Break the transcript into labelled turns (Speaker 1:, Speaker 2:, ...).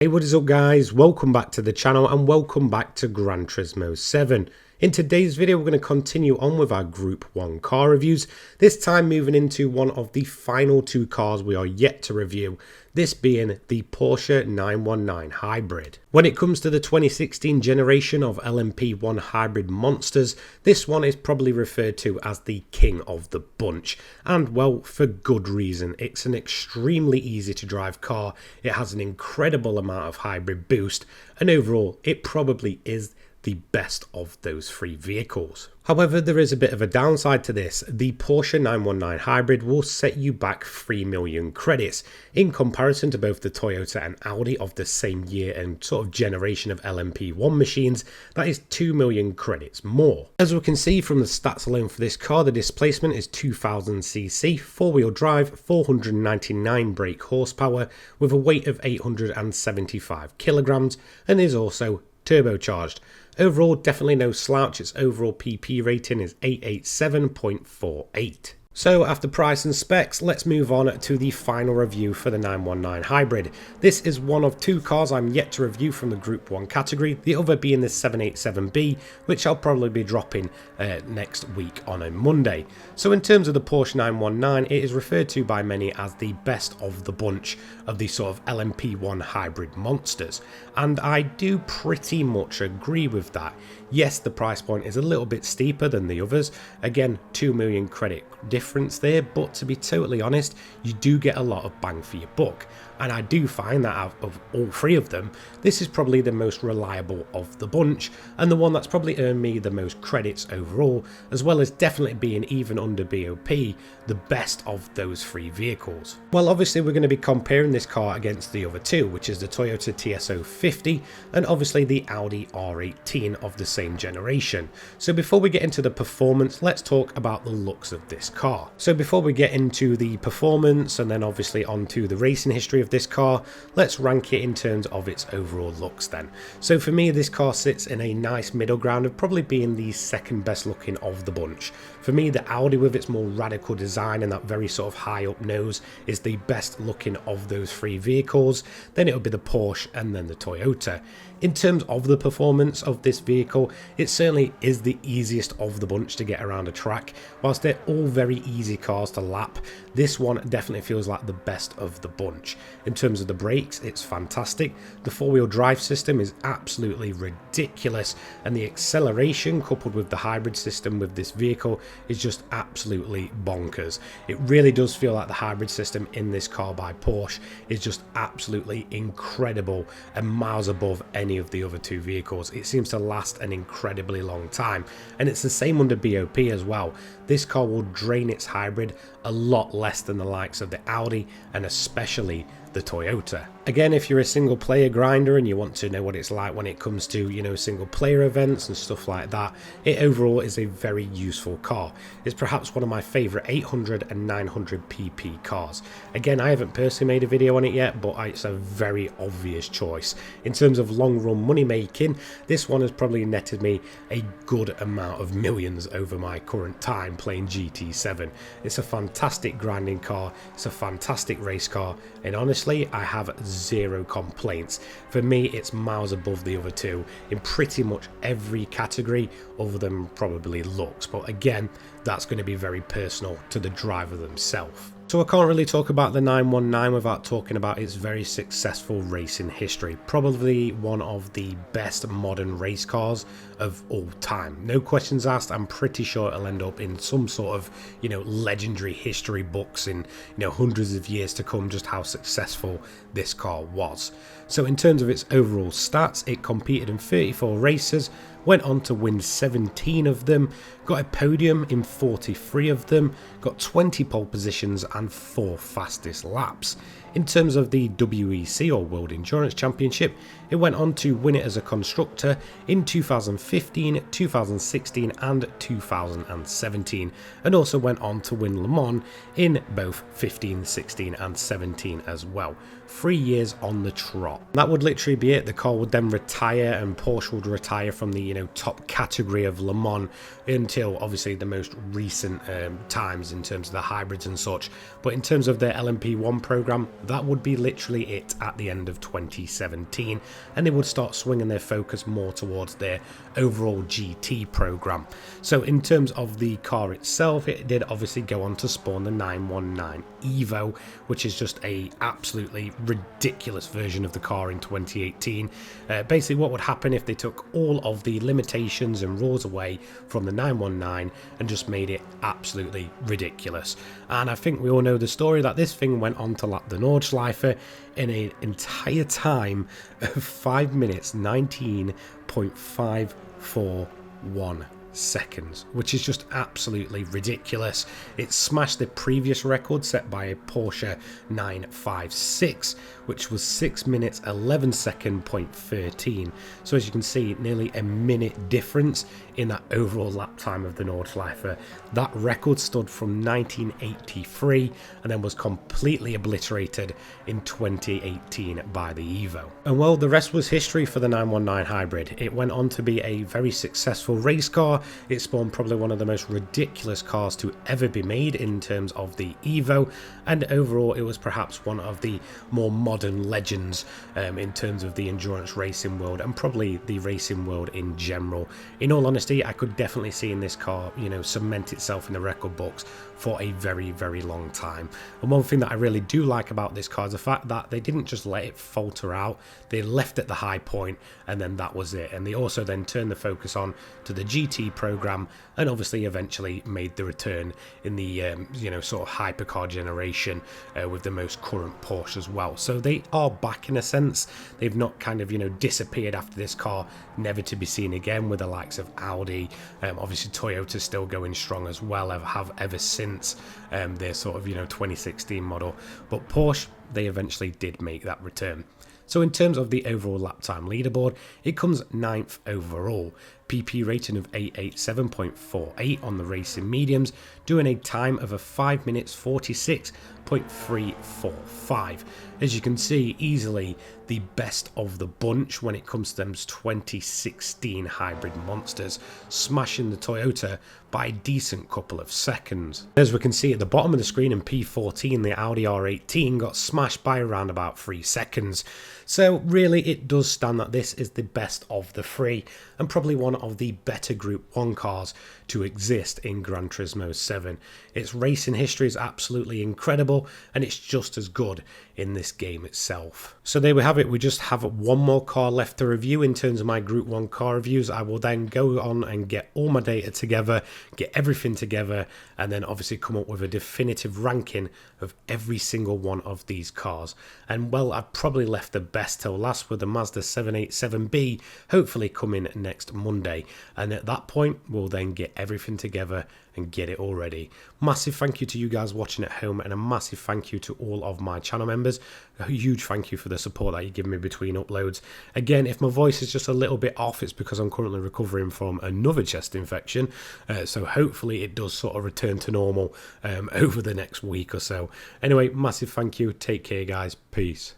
Speaker 1: Hey, what is up guys? Welcome back to the channel and welcome back to Gran Turismo 7. In today's video we're going to continue on with our Group 1 car reviews, this time moving into one of the final two cars we are yet to review, this being the Porsche 919 Hybrid. When it comes to the 2016 generation of LMP1 hybrid monsters, this one is probably referred to as the king of the bunch, and well, for good reason. It's an extremely easy to drive car, it has an incredible amount of hybrid boost, and overall it probably is the best of those three vehicles. However, there is a bit of a downside to this. The Porsche 919 Hybrid will set you back 3 million credits in comparison to both the Toyota and Audi of the same year and sort of generation of LMP1 machines. That is 2 million credits more. As we can see from the stats alone for this car, the displacement is 2000cc, four-wheel drive, 499 brake horsepower with a weight of 875 kilograms and is also turbocharged. Overall, definitely no slouch. Its overall PP rating is 887.48. So after price and specs, let's move on to the final review for the 919 Hybrid. This is one of two cars I'm yet to review from the Group 1 category, the other being the 787B, which I'll probably be dropping next week on a Monday. So in terms of the Porsche 919, it is referred to by many as the best of the bunch of the sort of LMP1 hybrid monsters, and I do pretty much agree with that. Yes, the price point is a little bit steeper than the others, again 2 million credit difference there, but to be totally honest, you do get a lot of bang for your buck, and I do find that out of all three of them, this is probably the most reliable of the bunch and the one that's probably earned me the most credits overall, as well as definitely being, even under BOP, the best of those three vehicles. Well, obviously we're going to be comparing this car against the other two, which is the Toyota TS050 and obviously the Audi R18 of the same generation. So before we get into the performance, let's talk about the looks of this car. So before we get into the performance and then obviously onto the racing history of this car, let's rank it in terms of its overall looks then. So for me, this car sits in a nice middle ground of probably being the second best looking of the bunch. For me, the Audi with its more radical design and that very sort of high up nose is the best looking of those three vehicles. Then it would be the Porsche and then the Toyota. In terms of the performance of this vehicle, it certainly is the easiest of the bunch to get around a track. Whilst they're all very easy cars to lap, this one definitely feels like the best of the bunch. In terms of the brakes, it's fantastic. The four-wheel drive system is absolutely ridiculous, and the acceleration coupled with the hybrid system with this vehicle is just absolutely bonkers. It really does feel like the hybrid system in this car by Porsche is just absolutely incredible and miles above any of the other two vehicles. It seems to last an incredibly long time, and it's the same under BOP as well. This car will drain its hybrid a lot less than the likes of the Audi and especially the Toyota. Again, if you're a single player grinder and you want to know what it's like when it comes to, you know, single player events and stuff like that, it overall is a very useful car. It's perhaps one of my favorite 800 and 900 pp cars. Again, I haven't personally made a video on it yet, but it's a very obvious choice. In terms of long run money making, this one has probably netted me a good amount of millions over my current time playing GT7. It's a fantastic grinding car, it's a fantastic race car, and honestly, I have zero complaints. For me, it's miles above the other two in pretty much every category other than probably looks, but again, that's going to be very personal to the driver themselves. So I can't really talk about the 919 without talking about its very successful racing history. Probably one of the best modern race cars of all time. No questions asked, I'm pretty sure it'll end up in some sort of, you know, legendary history books in, you know, hundreds of years to come, just how successful this car was. So in terms of its overall stats, it competed in 34 races, went on to win 17 of them, got a podium in 43 of them, got 20 pole positions and 4 fastest laps. In terms of the WEC or World Endurance Championship, it went on to win it as a constructor in 2015, 2016 and 2017, and also went on to win Le Mans in both 15, 16 and 17 as well. 3 years on the trot. That would literally be it. The car would then retire, and Porsche would retire from the top category of Le Mans until obviously the most recent times in terms of the hybrids and such. But in terms of their LMP1 program, that would be literally it at the end of 2017, and they would start swinging their focus more towards their overall GT program. So in terms of the car itself, it did obviously go on to spawn the 919 Evo, which is just a absolutely ridiculous version of the car in 2018. Basically what would happen if they took all of the limitations and rules away from the 919 and just made it absolutely ridiculous. And I think we all know the story that this thing went on to lap the Nordschleife in an entire time of 5 minutes 19.541 seconds, which is just absolutely ridiculous. It smashed the previous record set by a Porsche 956, which was 6 minutes 11 second point 13. So as you can see, nearly a minute difference in that overall lap time of the Nordschleife. That record stood from 1983 and then was completely obliterated in 2018 by the Evo. And well, the rest was history for the 919 hybrid. It went on to be a very successful race car. It spawned probably one of the most ridiculous cars to ever be made in terms of the Evo, and overall it was perhaps one of the more modern legends in terms of the endurance racing world and probably the racing world in general. In all honesty, I could definitely see in this car, cement itself in the record books for a very, very long time. And one thing that I really do like about this car is the fact that they didn't just let it falter out. They left at the high point and then that was it. And they also then turned the focus on to the GT program and obviously eventually made the return in the sort of hypercar generation with the most current Porsche as well. So they are back in a sense. They've not kind of disappeared after this car, never to be seen again, with the likes of Audi. Obviously Toyota's still going strong as well, have ever since their sort of 2016 model, but Porsche, they eventually did make that return. So in terms of the overall lap time leaderboard, it comes 9th overall. PP rating of 887.48 on the racing mediums, doing a time of a 5 minutes 46.345. As you can see, easily the best of the bunch when it comes to them 2016 hybrid monsters, smashing the Toyota by a decent couple of seconds. As we can see at the bottom of the screen in P14, the Audi R18 got smashed by around about 3 seconds. So really it does stand that this is the best of the three and probably one of the better Group 1 cars to exist in Gran Turismo 7. Its racing history is absolutely incredible and it's just as good in this game itself. So there we have it. We just have one more car left to review in terms of my Group 1 car reviews. I will then go on and get all my data together, get everything together, and then obviously come up with a definitive ranking of every single one of these cars. And well, I've probably left the best till last with the Mazda 787B hopefully coming next Monday, and at that point we'll then get everything together and get it all ready. Massive thank you to you guys watching at home, and a massive thank you to all of my channel members. A huge thank you for the support that you give me between uploads. Again, if my voice is just a little bit off, it's because I'm currently recovering from another chest infection, so hopefully it does sort of return to normal over the next week or so. Anyway, massive thank you, take care guys, peace.